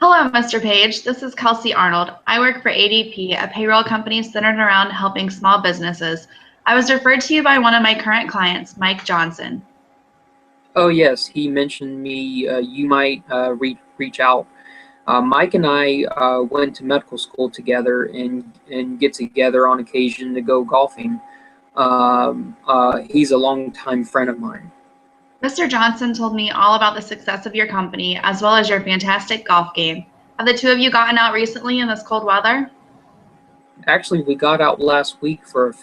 Hello, Mr. Page. This is Kelsey Arnold. I work for ADP, a payroll company centered around helping small businesses. I was referred to you by one of my current clients, Mike Johnson. Oh yes, he mentioned me. You might reach out. Mike and I went to medical school together and get together on occasion to go golfing. He's a longtime friend of mine. Mr. Johnson told me all about the success of your company as well as your fantastic golf game. Have the two of you gotten out recently in this cold weather? Actually, we got out last week for a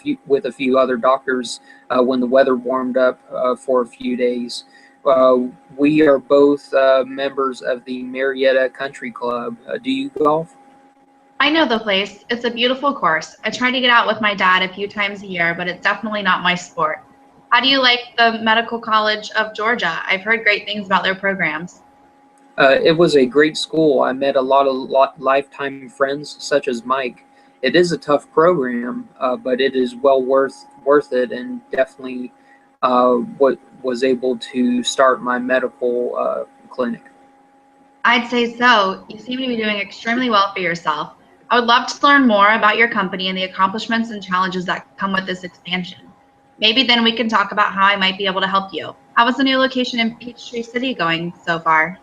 few other doctors when the weather warmed up for a few days. We are both members of the Marietta Country Club. Do you golf? I know the place. It's a beautiful course. I try to get out with my dad a few times a year, but it's definitely not my sport. How do you like the Medical College of Georgia? I've heard great things about their programs. It was a great school. I met a lot of lifetime friends, such as Mike. It is a tough program, but it is well worth it, and definitely what was able to start my medical clinic. I'd say so. You seem to be doing extremely well for yourself. I would love to learn more about your company and the accomplishments and challenges that come with this expansion. Maybe then we can talk about how I might be able to help you. How is the new location in Peachtree City going so far?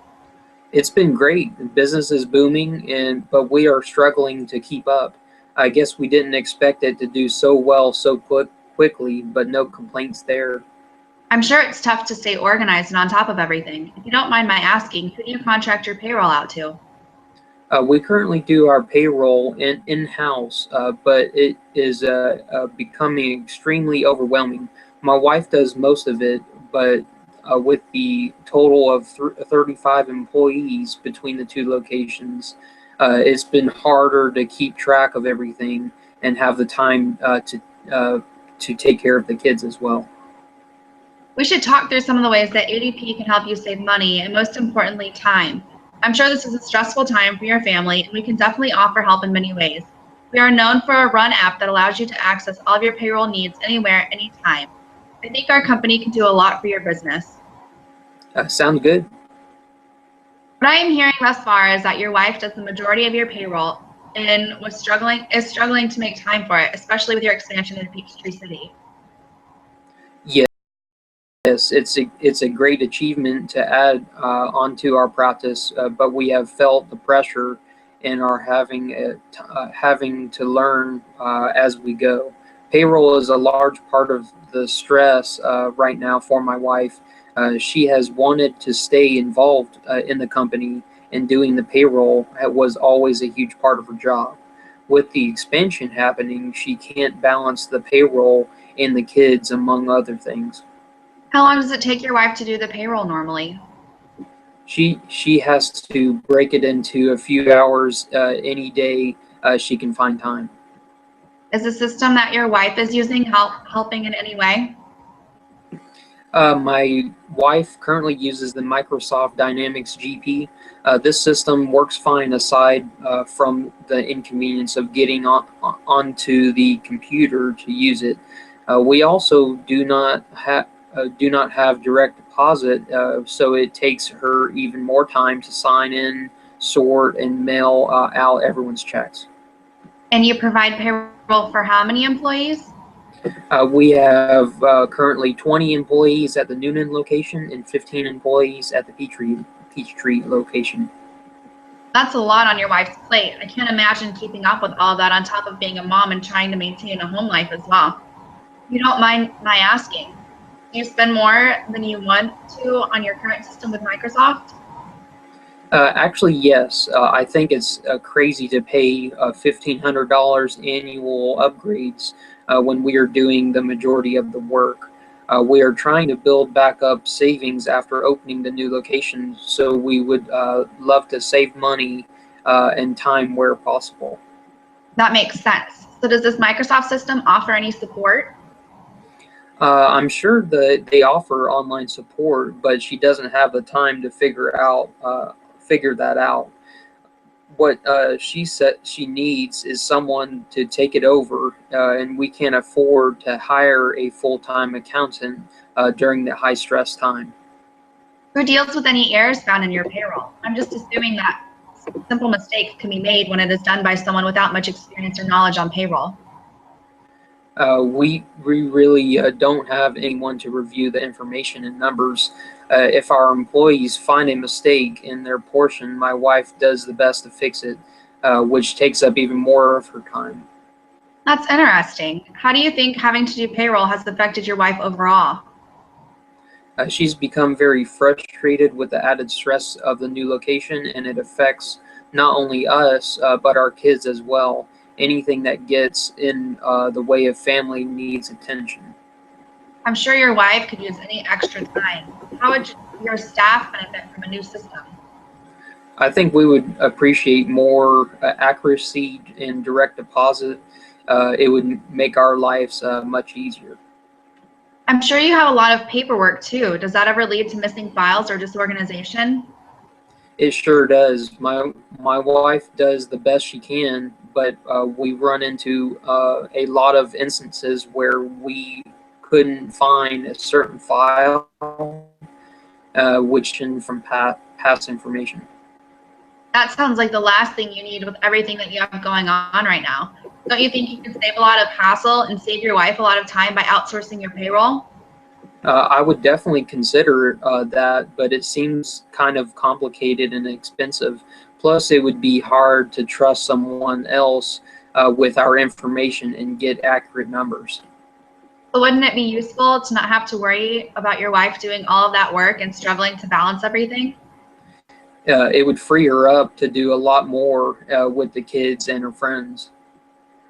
It's been great. The business is booming, and but we are struggling to keep up. I guess we didn't expect it to do so well so quickly, but no complaints there. I'm sure it's tough to stay organized and on top of everything. If you don't mind my asking, who do you contract your payroll out to? We currently do our payroll in-house, but it is becoming extremely overwhelming. My wife does most of it, but with the total of 35 employees between the two locations, it's been harder to keep track of everything and have the time to take care of the kids as well. We should talk through some of the ways that ADP can help you save money and, most importantly, time. I'm sure this is a stressful time for your family, and we can definitely offer help in many ways. We are known for a Run app that allows you to access all of your payroll needs anywhere, anytime. I think our company can do a lot for your business. Sounds good. What I am hearing thus far is that your wife does the majority of your payroll and is struggling to make time for it, especially with your expansion in Peachtree City. Yes, it's a great achievement to add onto our practice, but we have felt the pressure and are having to learn as we go. Payroll is a large part of the stress right now for my wife. She has wanted to stay involved in the company, and doing the payroll was always a huge part of her job. With the expansion happening, she can't balance the payroll and the kids, among other things. How long does it take your wife to do the payroll normally? She has to break it into a few hours any day she can find time. Is the system that your wife is using helping in any way? My wife currently uses the Microsoft Dynamics GP. This system works fine aside from the inconvenience of getting onto the computer to use it. We also do not have direct deposit, so it takes her even more time to sign in, sort, and mail out everyone's checks. And you provide payroll for how many employees? We have currently 20 employees at the Noonan location and 15 employees at the Peachtree location. That's a lot on your wife's plate. I can't imagine keeping up with all of that on top of being a mom and trying to maintain a home life as well. If you don't mind my asking, do you spend more than you want to on your current system with Microsoft? Actually, yes. I think it's crazy to pay $1,500 annual upgrades when we are doing the majority of the work. We are trying to build back up savings after opening the new location, so we would love to save money and time where possible. That makes sense. So does this Microsoft system offer any support? I'm sure that they offer online support, but she doesn't have the time to figure that out. What she said she needs is someone to take it over, and we can't afford to hire a full-time accountant during the high stress time. Who deals with any errors found in your payroll? I'm just assuming that simple mistakes can be made when it is done by someone without much experience or knowledge on payroll? We really don't have anyone to review the information and numbers. If our employees find a mistake in their portion, my wife does the best to fix it, which takes up even more of her time. That's interesting. How do you think having to do payroll has affected your wife overall? She's become very frustrated with the added stress of the new location, and it affects not only us, but our kids as well. Anything that gets in the way of family needs attention. I'm sure your wife could use any extra time. How would your staff benefit from a new system? I think we would appreciate more accuracy in direct deposit. It would make our lives much easier. I'm sure you have a lot of paperwork too. Does that ever lead to missing files or disorganization? It sure does. My wife does the best she can, but we run into a lot of instances where we couldn't find a certain file, which in from past information. That sounds like the last thing you need with everything that you have going on right now. Don't you think you can save a lot of hassle and save your wife a lot of time by outsourcing your payroll? I would definitely consider that, but it seems kind of complicated and expensive. Plus, it would be hard to trust someone else with our information and get accurate numbers. But wouldn't it be useful to not have to worry about your wife doing all of that work and struggling to balance everything? It would free her up to do a lot more with the kids and her friends.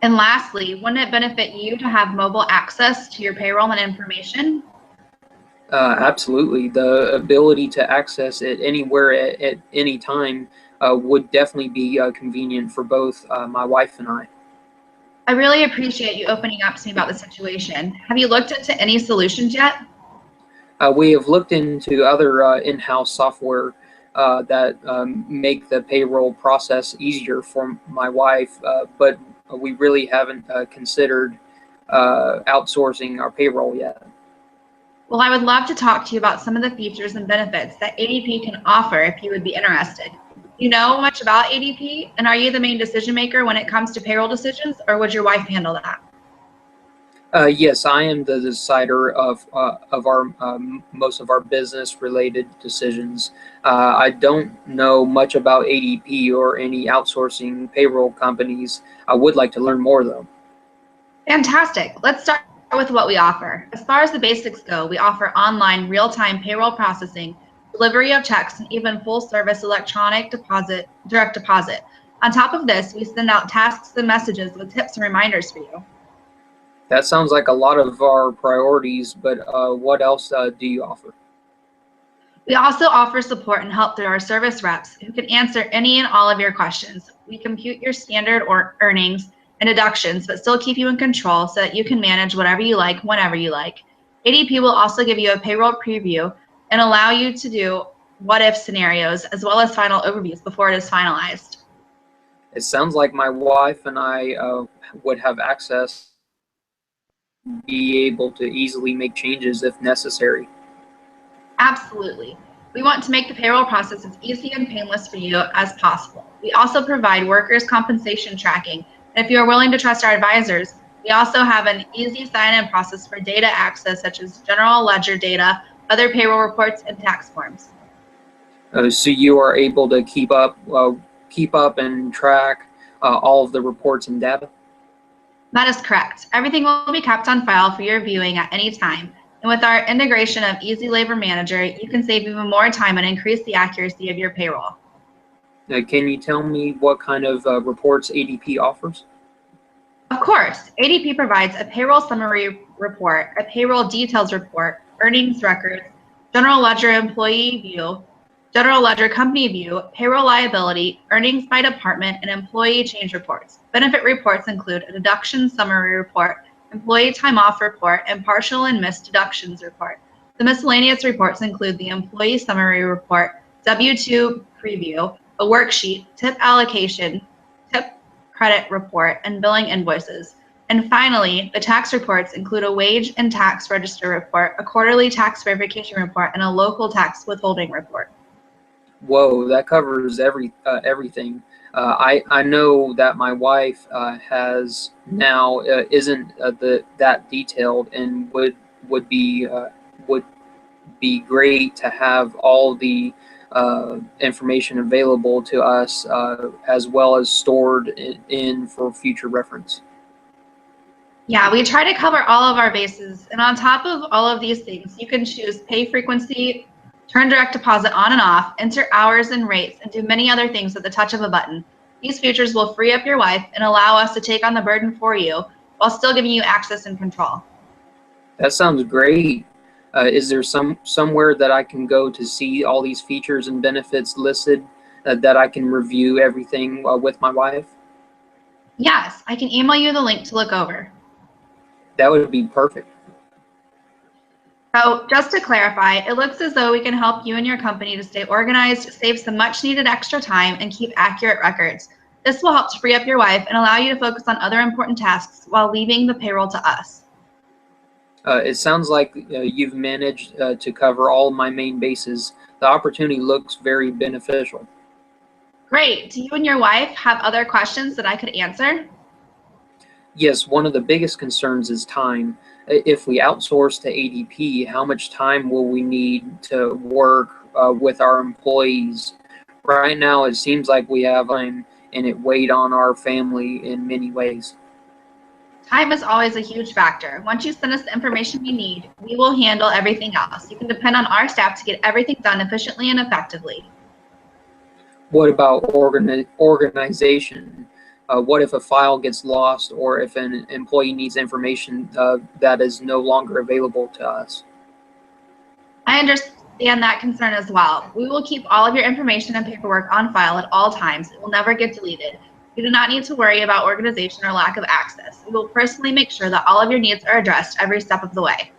And lastly, wouldn't it benefit you to have mobile access to your payroll and information? Absolutely. The ability to access it anywhere at any time would definitely be convenient for both my wife and I. I really appreciate you opening up to me about the situation. Have you looked into any solutions yet? We have looked into other in-house software that make the payroll process easier for my wife, but we really haven't considered outsourcing our payroll yet. Well, I would love to talk to you about some of the features and benefits that ADP can offer if you would be interested. Do you know much about ADP? And are you the main decision maker when it comes to payroll decisions, or would your wife handle that? Yes, I am the decider of our most of our business related decisions. I don't know much about ADP or any outsourcing payroll companies. I would like to learn more though. Fantastic. Let's start with what we offer. As far as the basics go, we offer online real-time payroll processing, delivery of checks, and even full-service electronic deposit, direct deposit. On top of this, we send out tasks and messages with tips and reminders for you. That sounds like a lot of our priorities, but what else do you offer? We also offer support and help through our service reps who can answer any and all of your questions. We compute your standard or earnings and deductions, but still keep you in control so that you can manage whatever you like, whenever you like. ADP will also give you a payroll preview and allow you to do what-if scenarios as well as final overviews before it is finalized. It sounds like my wife and I would have access, be able to easily make changes if necessary. Absolutely. We want to make the payroll process as easy and painless for you as possible. We also provide workers' compensation tracking. And if you are willing to trust our advisors, we also have an easy sign-in process for data access such as general ledger data, other payroll reports, and tax forms. So you are able to keep up and track all of the reports and data. That is correct. Everything will be kept on file for your viewing at any time. And with our integration of Easy Labor Manager, you can save even more time and increase the accuracy of your payroll. Can you tell me what kind of reports ADP offers? Of course, ADP provides a payroll summary report, a payroll details report, earnings records, general ledger employee view, general ledger company view, payroll liability, earnings by department, and employee change reports. Benefit reports include a deduction summary report, employee time off report, and partial and missed deductions report. The miscellaneous reports include the employee summary report, W-2 preview, a worksheet, tip allocation, tip credit report, and billing invoices. And finally, the tax reports include a wage and tax register report, a quarterly tax verification report, and a local tax withholding report. Whoa, that covers everything. I know that my wife has now isn't that detailed, and would be would be great to have all the information available to us, as well as stored in for future reference. Yeah, we try to cover all of our bases. And on top of all of these things, you can choose pay frequency, turn direct deposit on and off, enter hours and rates, and do many other things at the touch of a button. These features will free up your wife and allow us to take on the burden for you while still giving you access and control. That sounds great. Is there somewhere that I can go to see all these features and benefits listed, that I can review everything with my wife? Yes, I can email you the link to look over. That would be perfect. So just to clarify, it looks as though we can help you and your company to stay organized, save some much needed extra time, and keep accurate records. This will help to free up your wife and allow you to focus on other important tasks while leaving the payroll to us. It sounds like you've managed to cover all my main bases. The opportunity looks very beneficial. Great. Do you and your wife have other questions that I could answer? Yes, one of the biggest concerns is time. If we outsource to ADP, how much time will we need to work with our employees? Right now, it seems like we have time, and it weighed on our family in many ways. Time is always a huge factor. Once you send us the information we need, we will handle everything else. You can depend on our staff to get everything done efficiently and effectively. What about organization? What if a file gets lost, or if an employee needs information that is no longer available to us? I understand that concern as well. We will keep all of your information and paperwork on file at all times. It will never get deleted. You do not need to worry about organization or lack of access. We will personally make sure that all of your needs are addressed every step of the way.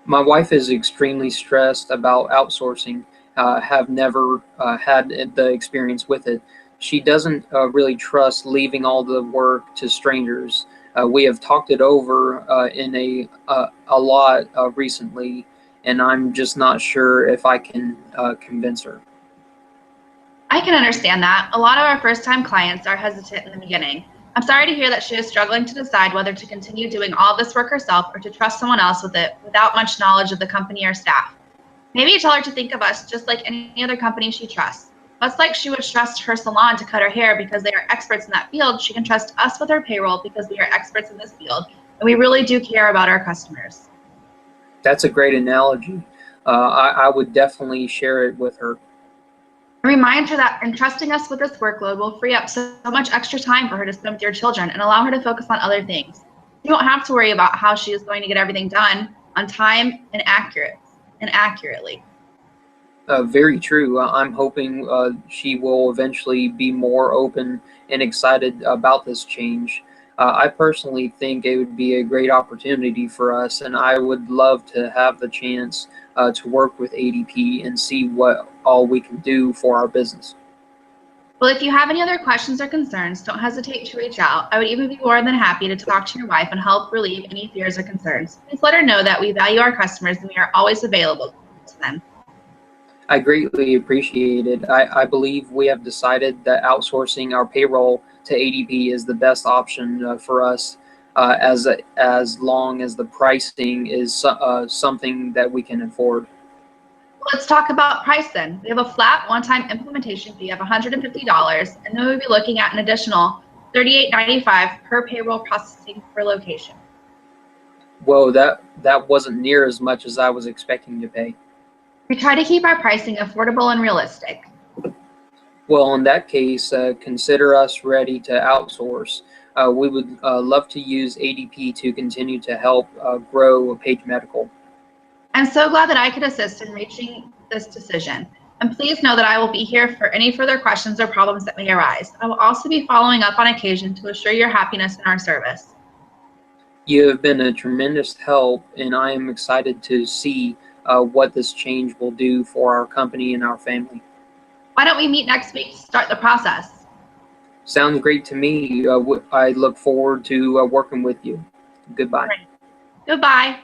My wife is extremely stressed about outsourcing. Have never had the experience with it. She doesn't really trust leaving all the work to strangers. We have talked it over in a lot recently, and I'm just not sure if I can convince her. I can understand that. A lot of our first-time clients are hesitant in the beginning. I'm sorry to hear that she is struggling to decide whether to continue doing all this work herself or to trust someone else with it without much knowledge of the company or staff. Maybe tell her to think of us just like any other company she trusts. Much like she would trust her salon to cut her hair because they are experts in that field, she can trust us with her payroll because we are experts in this field, and we really do care about our customers. That's a great analogy. I would definitely share it with her. Remind her that entrusting us with this workload will free up so much extra time for her to spend with your children and allow her to focus on other things. You don't have to worry about how she is going to get everything done on time and accurately. Very true. I'm hoping she will eventually be more open and excited about this change. I personally think it would be a great opportunity for us, and I would love to have the chance to work with ADP and see what all we can do for our business. Well, if you have any other questions or concerns, don't hesitate to reach out. I would even be more than happy to talk to your wife and help relieve any fears or concerns. Please let her know that we value our customers and we are always available to them. I greatly appreciate it. I believe we have decided that outsourcing our payroll to ADP is the best option for us, as long as the pricing is something that we can afford. Let's talk about price then. We have a flat one-time implementation fee of $150, and then we'll be looking at an additional $38.95 per payroll processing per location. Whoa, that wasn't near as much as I was expecting to pay. We try to keep our pricing affordable and realistic. Well, in that case, consider us ready to outsource. We would love to use ADP to continue to help grow Page Medical. I'm so glad that I could assist in reaching this decision. And please know that I will be here for any further questions or problems that may arise. I will also be following up on occasion to assure your happiness in our service. You have been a tremendous help, and I am excited to see what this change will do for our company and our family. Why don't we meet next week to start the process? Sounds great to me. I look forward to working with you. Goodbye. Goodbye.